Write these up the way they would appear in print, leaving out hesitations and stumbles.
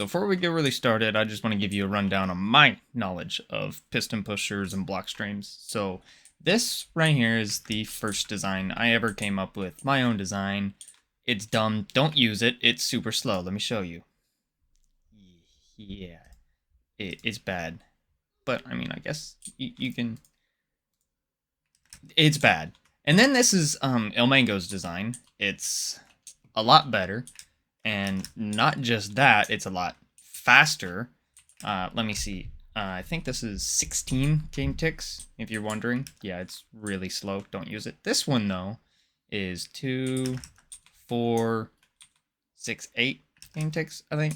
Before we get really started, I just want to give you a rundown on my knowledge of piston pushers and block streams. So this right here is the first design I ever came up with, my own design. It's dumb, don't use it, it's super slow. Let me show you. Yeah, it's bad. But, I mean, I guess you can... It's bad. And then this is Ilmango's design. It's a lot better. And not just that, it's a lot faster. Let me see. I think this is 16 game ticks, if you're wondering. Yeah, it's really slow. Don't use it. This one, though, is 2, 4, 6, 8 game ticks, I think.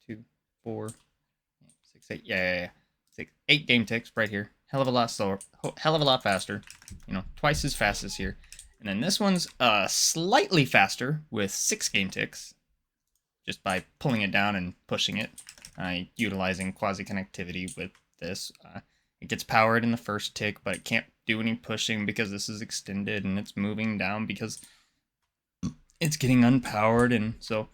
2, 4, 6, 8. Yeah. 6, 8 game ticks right here. Hell of a lot slower. Hell of a lot faster. You know, twice as fast as here. And then this one's slightly faster with 6 game ticks, just by pulling it down and pushing it, utilizing quasi-connectivity with this. It gets powered in the first tick, but it can't do any pushing because this is extended, and it's moving down because it's getting unpowered, and so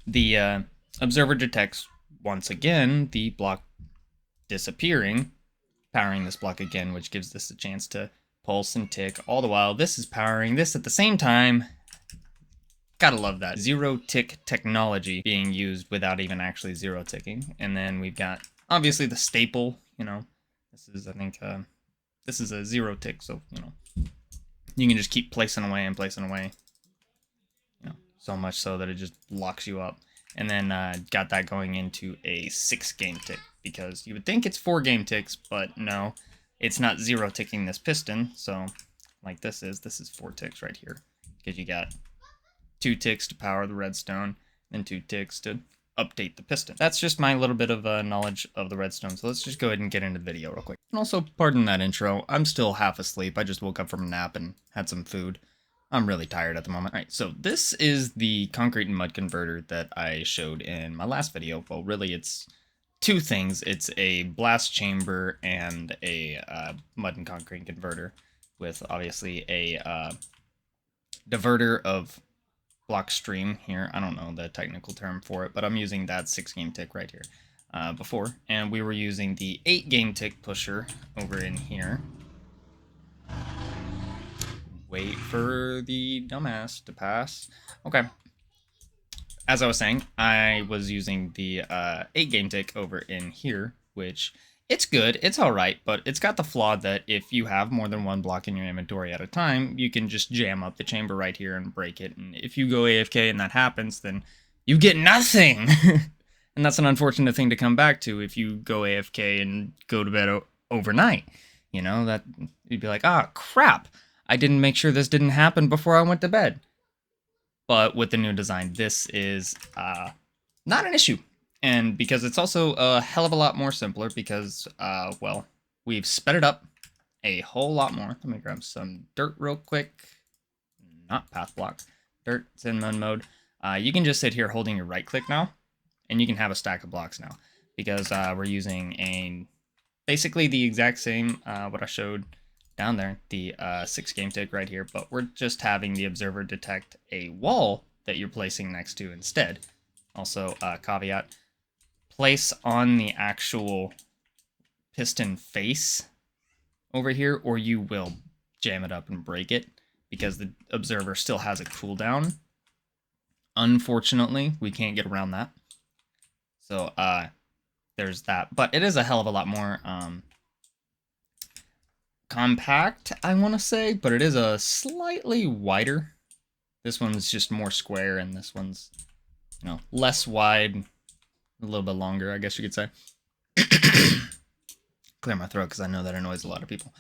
the observer detects, once again, the block disappearing, powering this block again, which gives this a chance to pulse and tick. All the while, this is powering this at the same time. Gotta love that. Zero tick technology being used without even actually zero ticking. And then we've got, obviously, the staple, you know. This is, I think, this is a zero tick, so, you know, you can just keep placing away and placing away. You know, so much so that it just locks you up. And then got that going into a 6 game tick, because you would think it's 4 game ticks, but no, it's not zero ticking this piston. So like this is 4 ticks right here, because you got 2 ticks to power the redstone and 2 ticks to update the piston. That's just my little bit of knowledge of the redstone, so let's just go ahead and get into the video real quick. And also, pardon that intro, I'm still half asleep. I just woke up from a nap and had some food. I'm really tired at the moment. Alright, so this is the concrete and mud converter that I showed in my last video. Well, really, it's 2 things. It's a blast chamber and a mud and concrete converter with, obviously, a diverter of block stream here. I don't know the technical term for it, but I'm using that 6 game tick right here before. And we were using the 8 game tick pusher over in here. Wait for the dumbass to pass. Okay. As I was saying, I was using the 8 game tick over in here, which it's good, it's alright, but it's got the flaw that if you have more than 1 block in your inventory at a time, you can just jam up the chamber right here and break it. And if you go AFK and that happens, then you get nothing! And that's an unfortunate thing to come back to if you go AFK and go to bed overnight. You know, that you'd be like, ah, crap! I didn't make sure this didn't happen before I went to bed. But with the new design, this is not an issue. And because it's also a hell of a lot more simpler because, well, we've sped it up a whole lot more. Let me grab some dirt real quick. Not path block. Dirt, it's in mud mode. You can just sit here holding your right click now, and you can have a stack of blocks now. Because we're using basically the exact same, what I showed down there, the 6 game tick right here, but we're just having the observer detect a wall that you're placing next to instead. Also, caveat, place on the actual piston face over here, or you will jam it up and break it, because the observer still has a cooldown. Unfortunately, we can't get around that. So, there's that. But it is a hell of a lot more, compact, I want to say, but it is a slightly wider. This one's just more square, and this one's, you know, less wide, a little bit longer, I guess you could say. Clear my throat because I know that annoys a lot of people.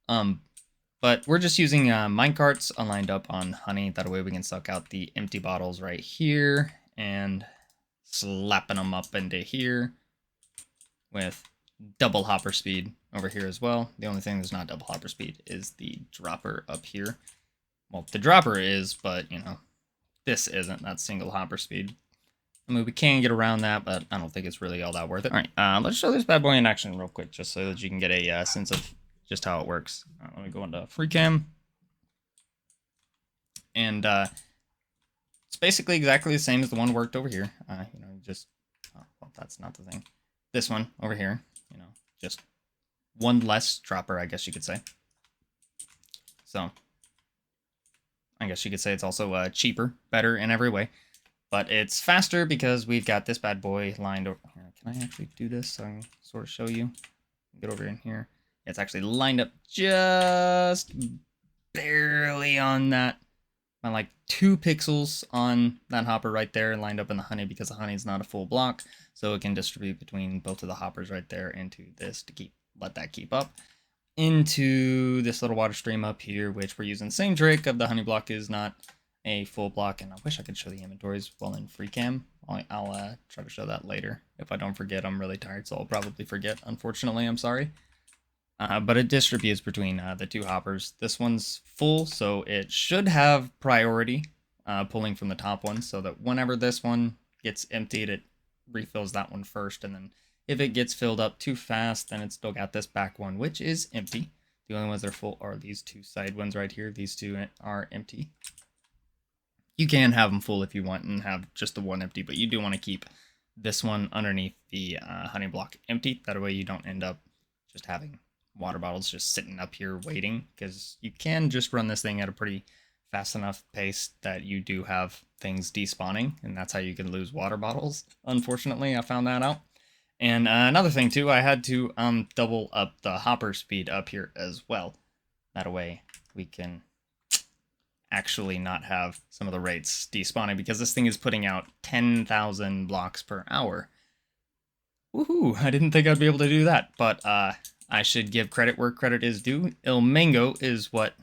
But we're just using minecarts aligned up on honey. That way we can suck out the empty bottles right here and slapping them up into here with double hopper speed over here as well. The only thing that's not double hopper speed is the dropper up here. Well, the dropper is, but, you know, this isn't. That's single hopper speed. I mean, we can get around that, but I don't think it's really all that worth it. All right, let's show this bad boy in action real quick, just so that you can get a sense of just how it works. Let me go into free cam. And It's basically exactly the same as the one worked over here. Just, oh, well, that's not the thing. This one over here, just one less dropper, I guess you could say. So, I guess you could say it's also cheaper, better in every way. But it's faster because we've got this bad boy lined over here. Can I actually do this so I can sort of show you? Get over in here. It's actually lined up just barely on that. By like 2 pixels on that hopper right there, lined up in the honey because the honey is not a full block. So it can distribute between both of the hoppers right there into this to let that keep up. Into this little water stream up here, which we're using the same trick of the honey block is not a full block, and I wish I could show the inventories while in free cam. I'll try to show that later. If I don't forget, I'm really tired, so I'll probably forget. Unfortunately, I'm sorry. But it distributes between the 2 hoppers. This one's full, so it should have priority pulling from the top one, so that whenever this one gets emptied, it refills that one first, and then if it gets filled up too fast, then it's still got this back one, which is empty. The only ones that are full are these 2 side ones right here. These 2 are empty. You can have them full if you want and have just the one empty, but you do want to keep this one underneath the honey block empty. That way you don't end up just having water bottles just sitting up here waiting, because you can just run this thing at a pretty fast enough pace that you do have things despawning, and that's how you can lose water bottles. Unfortunately, I found that out. And another thing too, I had to double up the hopper speed up here as well. That way we can actually not have some of the rates despawning, because this thing is putting out 10,000 blocks per hour. Woohoo! I didn't think I'd be able to do that, but I should give credit where credit is due. Ilmango is what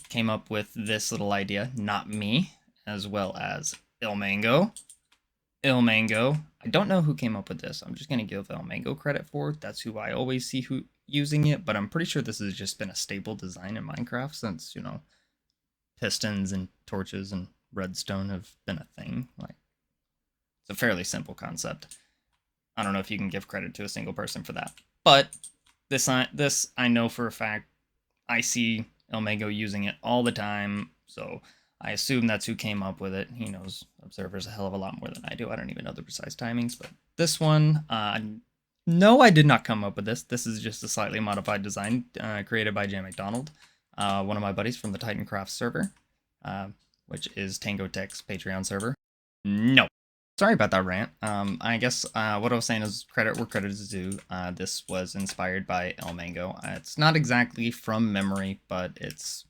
came up with this little idea, not me, as well as Ilmango. Ilmango. I don't know who came up with this. I'm just going to give Ilmango credit for it. That's who I always see who using it, but I'm pretty sure this has just been a staple design in Minecraft since, pistons and torches and redstone have been a thing. Like, it's a fairly simple concept. I don't know if you can give credit to a single person for that. But this I know for a fact. I see Ilmango using it all the time, so I assume that's who came up with it. He knows observers a hell of a lot more than I do. I don't even know the precise timings, but this one, no, I did not come up with this. This is just a slightly modified design created by Jay McDonald, one of my buddies from the Titancraft server, which is Tango Tech's Patreon server. No. Sorry about that rant. I guess what I was saying is credit where credit is due. This was inspired by Ilmango. It's not exactly from memory, but it's,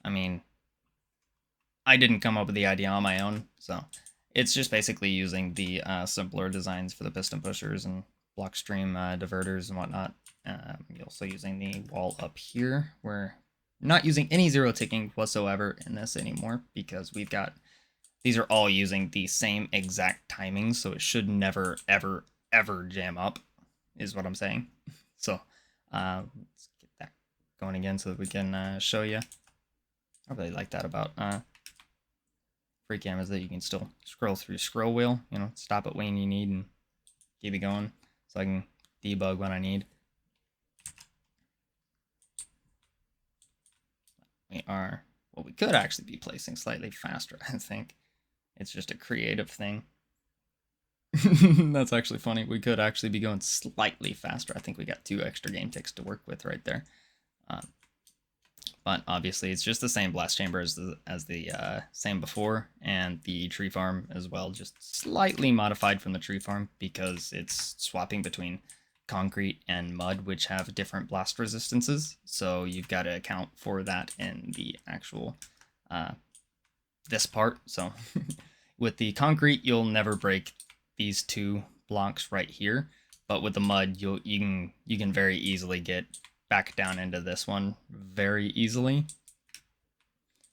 I didn't come up with the idea on my own, so it's just basically using the simpler designs for the piston pushers and block stream diverters and whatnot. You're also using the wall up here. We're not using any zero ticking whatsoever in this anymore, because these are all using the same exact timing, so it should never, ever, ever jam up, is what I'm saying. So, let's get that going again so that we can show you. I really like that about FreeCam, is that you can still scroll through scroll wheel, stop it when you need and keep it going, so I can debug when I need. We could actually be placing slightly faster, I think. It's just a creative thing. That's actually funny. We could actually be going slightly faster. I think we got 2 extra game ticks to work with right there. But obviously it's just the same blast chamber as the same before, and the tree farm as well, just slightly modified from the tree farm because it's swapping between concrete and mud, which have different blast resistances. So you've got to account for that in the actual this part. So with the concrete, you'll never break these 2 blocks right here, but with the mud, you can very easily get back down into this one very easily.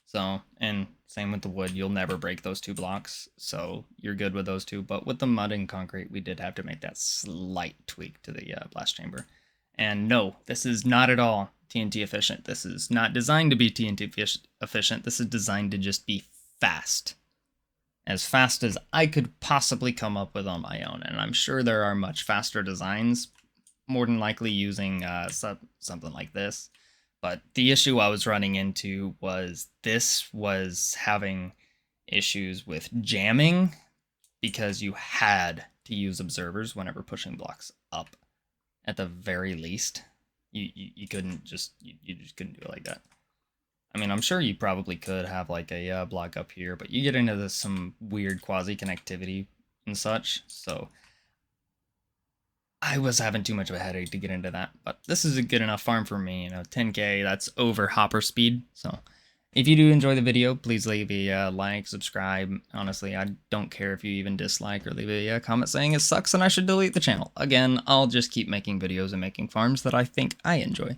So, and same with the wood, you'll never break those 2 blocks, so you're good with those 2. But with the mud and concrete, we did have to make that slight tweak to the blast chamber. And no, this is not at all TNT efficient. This is not designed to be TNT efficient. This is designed to just be fast. As fast as I could possibly come up with on my own. And I'm sure there are much faster designs, more than likely using something like this. But the issue I was running into was this was having issues with jamming because you had to use observers whenever pushing blocks up. At the very least, you couldn't just you just couldn't do it like that. I mean, I'm sure you probably could have like a block up here, but you get into some weird quasi connectivity and such. So I was having too much of a headache to get into that, but this is a good enough farm for me. 10k, that's over hopper speed. So if you do enjoy the video, please leave a like, subscribe. Honestly, I don't care if you even dislike or leave a comment saying it sucks and I should delete the channel. Again, I'll just keep making videos and making farms that I think I enjoy.